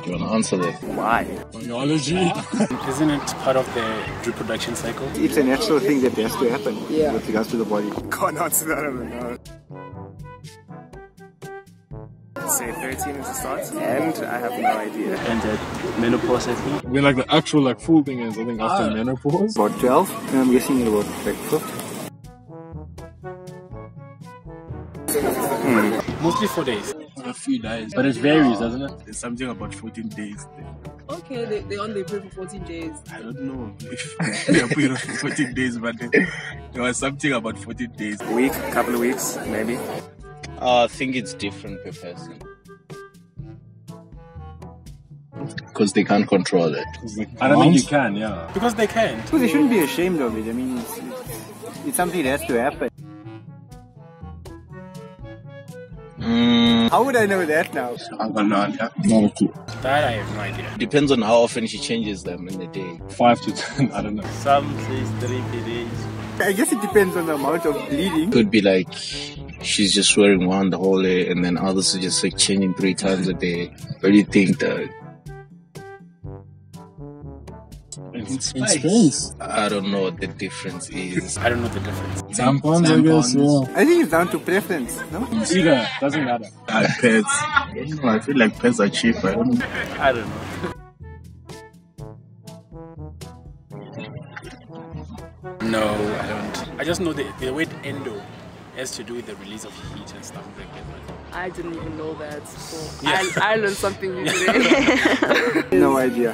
Do you want to answer that? Why? Biology. Isn't it part of the reproduction cycle? It's a natural thing that has to happen with regards to the body. Can't answer that, I don't know. Say 13 is the start, and I have no idea. And that menopause, I think. I mean, like the actual like full thing is, I think, after menopause. About 12, and I'm guessing about like 15. Mostly 4 days. A few days. But it varies, doesn't it? There's something about 14 days. Okay, they only pray for 14 days. I don't know if they're putting for 14 days, but there was something about 14 days. A week, couple of weeks, maybe. I think it's different per person. Because they can't control it. I don't think you can, yeah. Because they can't. Because they shouldn't be ashamed of it. I mean, it's something that has to happen. How would I know that now? I don't know. Yeah. Not a clue. That I have no idea. Depends on how often she changes them in the day. 5 to 10, I don't know. Some says 3 days. I guess it depends on the amount of bleeding. Could be like she's just wearing one the whole day, and then others are just like changing 3 times a day. What do you think, though? In space. I don't know what the difference is. I don't know the difference. Tampons, I guess, yeah. I think it's down to preference, no? Either, doesn't matter. Pets. I don't know, I feel like pets are cheap. I don't know. I don't know. No, I don't. I just know the word endo has to do with the release of heat and stuff like that. I didn't even know that. So Yeah. I learned something new today. No idea.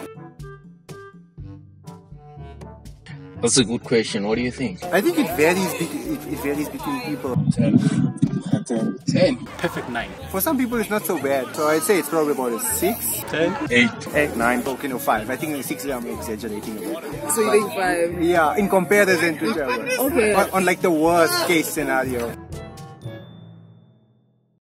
That's a good question. What do you think? I think it varies between people. 10. Perfect 9. For some people, it's not so bad. So I'd say it's probably about a 6. 8. 9. Okay, no, 5. I think 6 I'm exaggerating a bit. So you think 5? Yeah, in comparison to each other. Okay. On like the worst case scenario.